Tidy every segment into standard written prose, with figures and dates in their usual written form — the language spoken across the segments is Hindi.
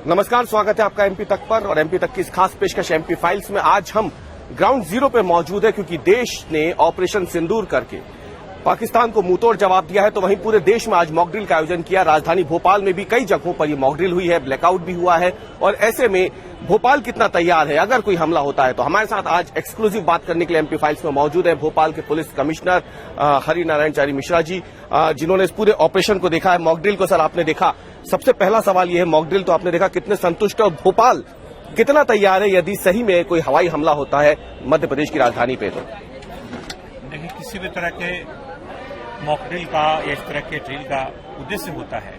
नमस्कार, स्वागत है आपका एमपी तक पर और एमपी तक की इस खास पेशकश एमपी फाइल्स में। आज हम ग्राउंड जीरो पे मौजूद है क्योंकि देश ने ऑपरेशन सिंदूर करके पाकिस्तान को मुंहतोड़ जवाब दिया है। तो वहीं पूरे देश में आज मॉकड्रिल का आयोजन किया। राजधानी भोपाल में भी कई जगहों पर ये मॉकड्रिल हुई है, ब्लैकआउट भी हुआ है। और ऐसे में भोपाल कितना तैयार है अगर कोई हमला होता है। तो हमारे साथ आज एक्सक्लूसिव बात करने के लिए एमपी फाइल्स में मौजूद है भोपाल के पुलिस कमिश्नर हरिनारायण चारी मिश्रा जी, जिन्होंने इस पूरे ऑपरेशन को देखा है, मॉकड्रिल को। सर, आपने देखा, सबसे पहला सवाल यह है, मॉकड्रिल तो आपने देखा, कितने संतुष्ट है और भोपाल कितना तैयार है यदि सही में कोई हवाई हमला होता है मध्य प्रदेश की राजधानी पे? तो देखिए, किसी भी तरह के मॉकड्रिल का या इस तरह के ड्रिल का उद्देश्य होता है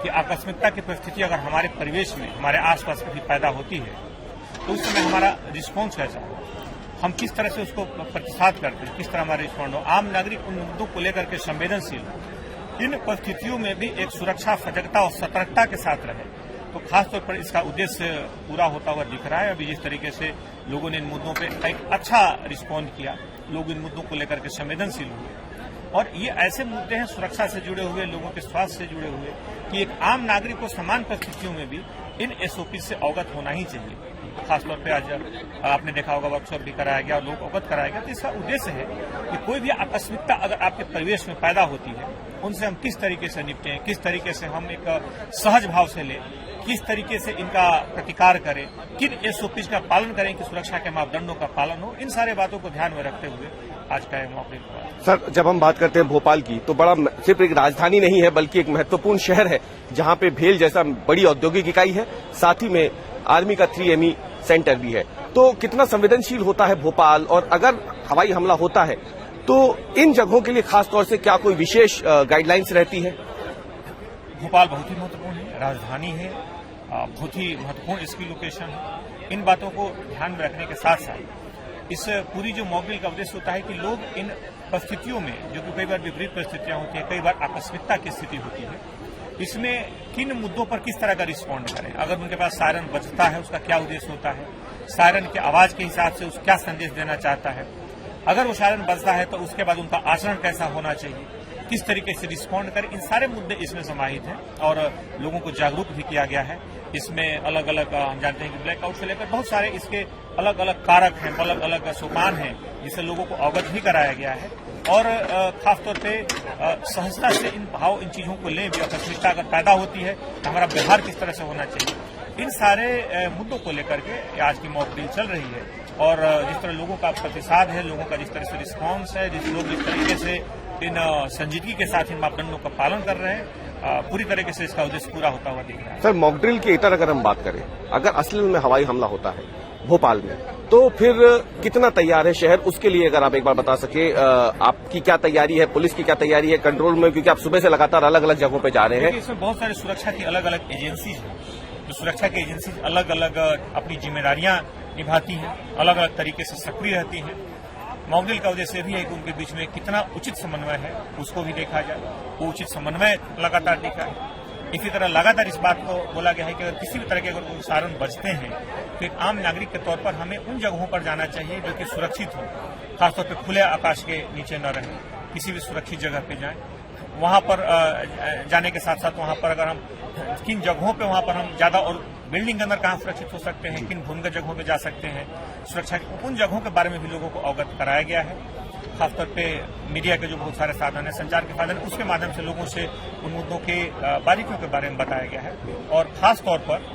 कि आकस्मिकता की परिस्थिति अगर हमारे परिवेश में, हमारे आसपास कभी पैदा होती है तो उस समय हमारा रिस्पॉन्स कैसा हो, हम किस तरह से उसको प्रतिसाद करते हैं, किस तरह हमारा रिस्पॉन्ड हो। आम नागरिक उन मुद्दों को लेकर के संवेदनशील हो, इन परिस्थितियों में भी एक सुरक्षा, सजगता और सतर्कता के साथ रहे। तो खासतौर पर इसका उद्देश्य पूरा होता हुआ दिख रहा है। अभी जिस तरीके से लोगों ने इन मुद्दों पर एक अच्छा रिस्पॉन्ड किया, लोग इन मुद्दों को लेकर के संवेदनशील हुए। और ये ऐसे मुद्दे हैं सुरक्षा से जुड़े हुए, लोगों के स्वास्थ्य से जुड़े हुए, कि एक आम नागरिक को समान परिस्थितियों में भी इन एसओपी से अवगत होना ही चाहिए। खासतौर पे आज आपने देखा होगा वर्कशॉप भी कराया गया और लोग अवगत कराया गया। तो इसका उद्देश्य है कि कोई भी आकस्मिकता अगर आपके परिवेश में पैदा होती है, उनसे हम किस तरीके से निपटें, किस तरीके से हम एक सहज भाव से लें, किस तरीके से इनका प्रतिकार करें, किन एसओपीज का पालन करें कि सुरक्षा के मापदंडों का पालन हो। इन सारे बातों को ध्यान में रखते हुए आज का मौके पर। सर, जब हम बात करते हैं भोपाल की, तो बड़ा सिर्फ एक राजधानी नहीं है बल्कि एक महत्वपूर्ण शहर है जहां पे भेल जैसा बड़ी औद्योगिक इकाई है, साथ ही में आर्मी का 3ME सेंटर भी है। तो कितना संवेदनशील होता है भोपाल, और अगर हवाई हमला होता है तो इन जगहों के लिए खासतौर से क्या कोई विशेष गाइडलाइंस रहती है? भोपाल बहुत ही महत्वपूर्ण है, राजधानी है, बहुत ही महत्वपूर्ण इसकी लोकेशन है। इन बातों को ध्यान में रखने के साथ साथ इस पूरी जो मॉकड्रिल का उद्देश्य होता है कि लोग इन परिस्थितियों में, जो कि कई बार विपरीत परिस्थितियां होती है, कई बार आकस्मिकता की स्थिति होती है, इसमें किन मुद्दों पर किस तरह का रिस्पॉन्ड करें। अगर उनके पास सायरन बजता है, उसका क्या उद्देश्य होता है, सायरन के आवाज के हिसाब से उस क्या संदेश देना चाहता है, अगर वो सायरन बजता है तो उसके बाद उनका आचरण कैसा होना चाहिए, किस तरीके से रिस्पॉन्ड करें। इन सारे मुद्दे इसमें समाहित हैं और लोगों को जागरूक भी किया गया है। इसमें अलग अलग, हम जानते हैं कि ब्लैकआउट से लेकर बहुत सारे इसके अलग अलग कारक हैं, अलग अलग सोपान हैं, जिससे लोगों को अवगत भी कराया गया है। और खासतौर पे सहजता से इन चीजों को लें। आकस्मिकता अगर पैदा होती है तो हमारा व्यवहार किस तरह से होना चाहिए। इन सारे मुद्दों को लेकर के आज की मॉकड्रिल चल रही है। और जिस तरह लोगों का प्रतिसाद है, लोगों का जिस तरह से रिस्पॉन्स है, लोग जिस तरीके से इन संजीदगी के साथ इन मापदंडों का पालन कर रहे हैं, पूरी तरीके से इसका उद्देश्य पूरा होता हुआ दिख रहा है। सर, मॉकड्रिल के इतर अगर हम बात करें, अगर असल में हवाई हमला होता है भोपाल में, तो फिर कितना तैयार है शहर? उसके लिए अगर आप एक बार बता सके, आपकी क्या तैयारी है, पुलिस की क्या तैयारी है कंट्रोल में, क्योंकि आप सुबह से लगातार अलग अलग जगहों पे जा रहे हैं। इसमें बहुत सारी सुरक्षा की अलग अलग एजेंसीज हैं, जो सुरक्षा की एजेंसीज अलग अलग अपनी जिम्मेदारियां निभाती हैं, अलग अलग तरीके से सक्रिय रहती हैं। मॉकड्रिल का उद्देश्य भी है कि उनके बीच में कितना उचित समन्वय है, उसको भी देखा जाए। वो उचित समन्वय लगातार देखा है। इसी तरह लगातार इस बात को बोला गया है कि अगर किसी भी तरह के अगर कोई सायरन बजते हैं तो एक आम नागरिक के तौर पर हमें उन जगहों पर जाना चाहिए जो कि सुरक्षित हो, खासतौर पर खुले आकाश के नीचे न रहें, किसी भी सुरक्षित जगह पे जाएं। वहां पर जाने के साथ साथ वहां पर अगर हम किन जगहों पे वहां पर हम ज्यादा, और बिल्डिंग के अंदर कहां सुरक्षित हो सकते हैं, किन भूमिगत जगहों पे जा सकते हैं, सुरक्षा उन जगहों के बारे में भी लोगों को अवगत कराया गया है। खासतौर पे मीडिया के जो बहुत सारे साधन है, संचार के साधन, उसके माध्यम से लोगों से उन मुद्दों के बारीकियों के बारे में बताया गया है। और खास तौर पर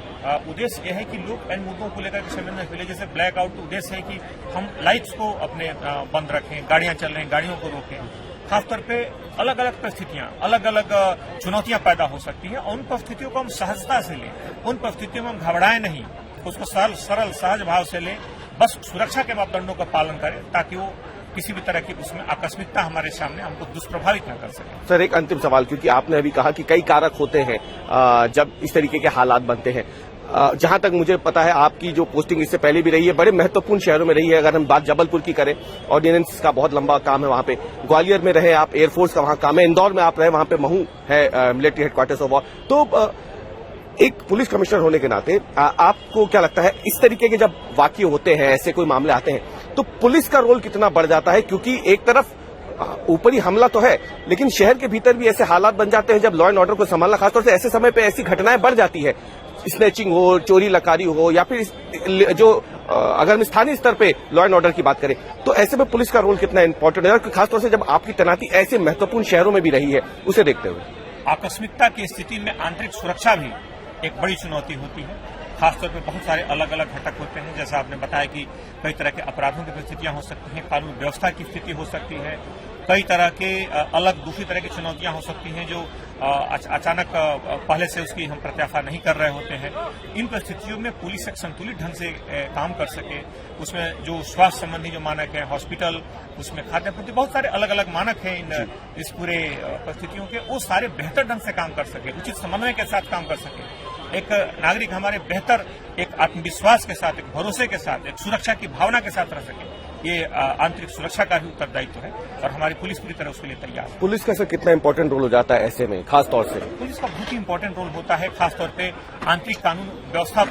उद्देश्य यह है कि लोग इन मुद्दों को लेकर के संवेदना फैले। जैसे ब्लैकआउट उद्देश्य है कि हम लाइट्स को अपने बंद रखें, गाड़ियां चल रही हैं गाड़ियों को रोकें। खासतौर पे अलग अलग परिस्थितियां, अलग अलग चुनौतियां पैदा हो सकती हैं, और उन परिस्थितियों को हम सहजता से लें, उन परिस्थितियों में हम घबराएं नहीं, उसको सरल सहज भाव से लें, बस सुरक्षा के मापदंडों का पालन करें ताकि वो किसी भी तरह की उसमें आकस्मिकता हमारे सामने हमको दुष्प्रभावित न कर सके। सर, एक अंतिम सवाल, क्योंकि आपने अभी कहा कि कई कारक होते हैं जब इस तरीके के हालात बनते हैं। जहां तक मुझे पता है आपकी जो पोस्टिंग इससे पहले भी रही है, बड़े महत्वपूर्ण शहरों में रही है। अगर हम बात जबलपुर की करें, ऑर्डिनेंस का बहुत लंबा काम है वहां पे। ग्वालियर में रहे आप, एयरफोर्स का वहां काम है। इंदौर में आप रहे, वहां पे महू है मिलिट्री हेडक्वार्टर्स ऑफ वॉर। तो एक पुलिस कमिश्नर होने के नाते आपको क्या लगता है, इस तरीके के जब वाकये होते हैं, ऐसे कोई मामले आते हैं, तो पुलिस का रोल कितना बढ़ जाता है? क्योंकि एक तरफ ऊपरी हमला तो है, लेकिन शहर के भीतर भी ऐसे हालात बन जाते हैं जब लॉ एंड ऑर्डर को संभालना, खासतौर से ऐसे समय पे ऐसी घटनाएं बढ़ जाती है। स्नैचिंग हो, चोरी लकारी हो, या फिर जो अगर हम स्थानीय स्तर पे लॉ एंड ऑर्डर की बात करें तो ऐसे में पुलिस का रोल कितना इंपॉर्टेंट है, और खासतौर से जब आपकी तैनाती ऐसे महत्वपूर्ण शहरों में भी रही है, उसे देखते हुए? आकस्मिकता की स्थिति में आंतरिक सुरक्षा भी एक बड़ी चुनौती होती है। खासतौर पर बहुत सारे अलग अलग घटक होते हैं, जैसा आपने बताया कि कई तरह के अपराधों की परिस्थितियां हो सकती हैं, कानून व्यवस्था की स्थिति हो सकती है, कई तरह के अलग दूसरी तरह की चुनौतियां हो सकती हैं जो अचानक पहले से उसकी हम प्रत्याशा नहीं कर रहे होते हैं। इन परिस्थितियों में पुलिस एक संतुलित ढंग से काम कर सके, उसमें जो स्वास्थ्य संबंधी जो मानक है, हॉस्पिटल, उसमें खाद्य आपूर्ति, बहुत सारे अलग अलग मानक हैं इस पूरे परिस्थितियों के, वो सारे बेहतर ढंग से काम कर सके, उचित समन्वय के साथ काम कर सके। एक नागरिक हमारे बेहतर एक आत्मविश्वास के साथ, एक भरोसे के साथ, एक सुरक्षा की भावना के साथ रह सके, ये आंतरिक सुरक्षा का भी उत्तरदायित्व है और हमारी पुलिस पूरी तरह उसके लिए तैयार है। पुलिस का सर कितना इंपॉर्टेंट रोल हो जाता है ऐसे में, खास तौर से? पुलिस का बहुत ही इंपॉर्टेंट रोल होता है, खासतौर पे आंतरिक कानून व्यवस्था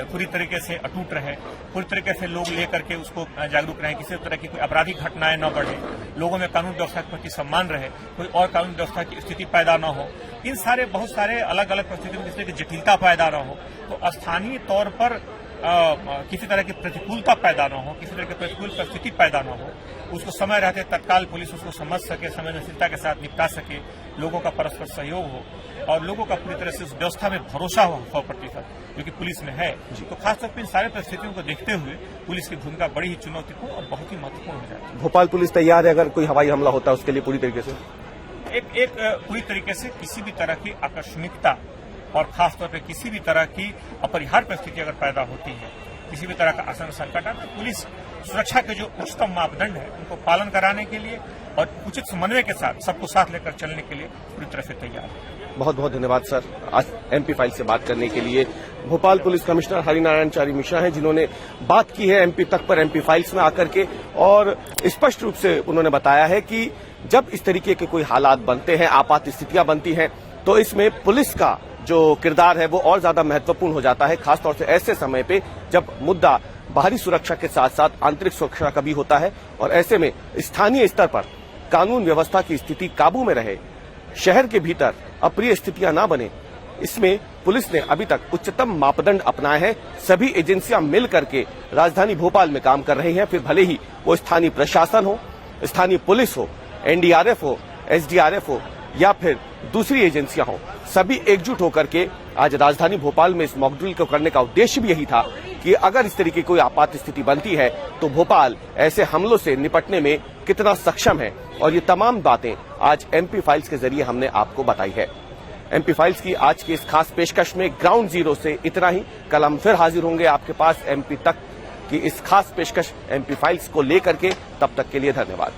पूरी तरीके से अटूट रहे, पूरी तरीके से लोग लेकर के उसको जागरूक रहे, किसी तरह की कोई आपराधिक घटनाएं न बढ़े, लोगों में कानून व्यवस्था के प्रति सम्मान रहे, कोई और कानून व्यवस्था की स्थिति पैदा न हो, इन सारे बहुत सारे अलग अलग परिस्थितियों में किसी की जटिलता पैदा न हो, तो स्थानीय तौर पर किसी तरह की प्रतिकूलता पैदा न हो, किसी तरह की प्रतिकूल परिस्थिति पैदा न हो, उसको समय रहते तत्काल पुलिस उसको समझ सके, संवेदनशीलता के साथ निपटा सके, लोगों का परस्पर सहयोग हो और लोगों का पूरी तरह से उस व्यवस्था में भरोसा हो 100%, जो कि पुलिस में है। तो खासतौर पर इन सारे परिस्थितियों को देखते हुए पुलिस की भूमिका बड़ी ही चुनौतीपूर्ण और बहुत ही महत्वपूर्ण हो जाती है। भोपाल पुलिस तैयार है अगर कोई हवाई हमला होता है उसके लिए पूरी तरीके से? एक पूरी तरीके से किसी भी तरह की आकस्मिकता और खासतौर पे किसी भी तरह की अपरिहार्य परिस्थिति अगर पैदा होती है, किसी भी तरह का आसन संकट है, तो पुलिस सुरक्षा के जो उच्चतम मापदंड है उनको पालन कराने के लिए और उचित समन्वय के साथ सबको साथ लेकर चलने के लिए पूरी तरह से तैयार है। बहुत बहुत धन्यवाद सर, आज एमपी फाइल से बात करने के लिए। भोपाल पुलिस कमिश्नर हरिनारायण चारी मिश्रा हैं, जिन्होंने बात की है एमपी तक पर एमपी फाइल्स में आकर के, और स्पष्ट रूप से उन्होंने बताया है कि जब इस तरीके के कोई हालात बनते हैं, आपात स्थितियां बनती हैं, तो इसमें पुलिस का जो किरदार है वो और ज्यादा महत्वपूर्ण हो जाता है, खासतौर से ऐसे समय पे जब मुद्दा बाहरी सुरक्षा के साथ साथ आंतरिक सुरक्षा का भी होता है, और ऐसे में स्थानीय स्तर पर कानून व्यवस्था की स्थिति काबू में रहे, शहर के भीतर अप्रिय स्थितियां ना बने, इसमें पुलिस ने अभी तक उच्चतम मापदंड अपनाए हैं। सभी एजेंसियां मिल करके राजधानी भोपाल में काम कर रही हैं, फिर भले ही वो स्थानीय प्रशासन हो, स्थानीय पुलिस हो, एनडीआरएफ हो, एसडीआरएफ हो या फिर दूसरी एजेंसियां हो, सभी एकजुट होकर के आज राजधानी भोपाल में इस मॉक ड्रिल को करने का उद्देश्य भी यही था कि अगर इस तरीके की कोई आपात स्थिति बनती है तो भोपाल ऐसे हमलों से निपटने में कितना सक्षम है, और ये तमाम बातें आज एमपी फाइल्स के जरिए हमने आपको बताई है। एमपी फाइल्स की आज की इस खास पेशकश में ग्राउंड जीरो से इतना ही। कल हम फिर हाजिर होंगे आपके पास एमपी तक की इस खास पेशकश एमपी फाइल्स को लेकर के। तब तक के लिए धन्यवाद।